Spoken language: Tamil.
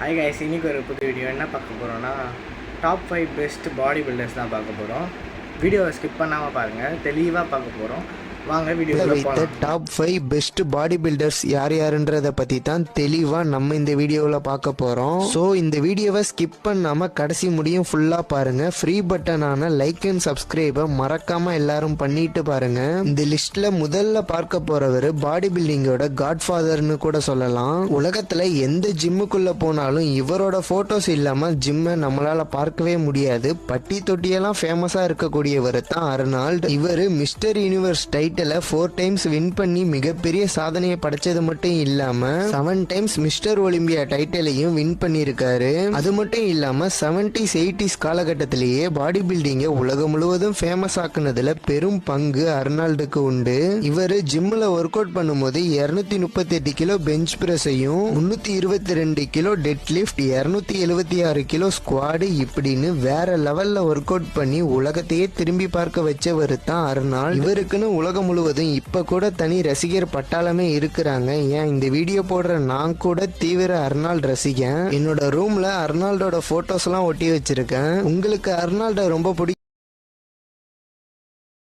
ஹாய் கைஸ், இன்றைக்கி ஒரு புது வீடியோ என்ன பார்க்க போகிறோன்னா டாப் 5 பெஸ்ட் பாடி பில்டர்ஸ் தான் பார்க்க போகிறோம். வீடியோவை ஸ்கிப் பண்ணாமல் பாருங்கள், தெளிவாக பார்க்க போகிறோம். வாங்க வீடியோவில் வைத்த டாப் 5 பெஸ்ட் பாடி பில்டர்ஸ் யார் யாருன்றதை பற்றி தான் தெளிவாக நம்ம இந்த வீடியோவில் பார்க்க போகிறோம். ஸோ இந்த வீடியோவை ஸ்கிப் பண்ணாமல் கடைசி முடியும் ஃபுல்லாக பாருங்கள். ஃப்ரீ பட்டனான லைக் அண்ட் சப்ஸ்கிரைபை மறக்காமல் எல்லாரும் பண்ணிட்டு பாருங்கள். இந்த லிஸ்ட்டில் முதல்ல பார்க்க போகிறவர் பாடி பில்டிங்கோட காட்ஃபாதர்னு கூட சொல்லலாம். உலகத்தில் எந்த ஜிம்முக்குள்ளே போனாலும் இவரோட ஃபோட்டோஸ் இல்லாமல் ஜிம்மை நம்மளால் பார்க்கவே முடியாது. பட்டி தொட்டியெல்லாம் ஃபேமஸாக இருக்கக்கூடியவர் தான் அர்னால்ட். இவர் mister universe title 4 times win பண்ணி மிகப்பெரிய சாதனையை படைச்சது மட்டும் இல்லாம 7 டைம்ஸ் மிஸ்டர் ஒலிம்பியா டைட்டிலையும் வின் பண்ணியிருக்காரு. அது மட்டும் இல்லாம 70s 80s காலகட்டத்திலேயே பாடி பில்டிங்கை உலகம் முழுவதும் ஃபேமஸ் ஆக்குனதுல பெரும் பங்கு அர்னால்டுக்கு உண்டு. இவர் ஜிம்ல ஒர்க் அவுட் பண்ணும்போது 238 கிலோ பெஞ்ச் பிரஸையும் 322 kilo deadlift 276 kilo squat இப்படின்னு வேற லெவல்ல ஒர்க் அவுட் பண்ணி உலகத்தையே திரும்பி பார்க்க வச்சவர் தான் அர்னால்ட். இவருக்குன்னு உலகம் முழுவதும் இப்ப கூட தனி ரசிகர் பட்டாளமே இருக்கிறாங்க. ஏன் இந்த வீடியோ போடுற நான் கூட தீவிர அர்னால்ட் ரசிகன். என்னோட ரூம்ல அர்னால்டோட போட்டோஸ் எல்லாம் ஒட்டி வச்சிருக்கேன். உங்களுக்கு அர்னால்ட ரொம்ப பிடிக்கும்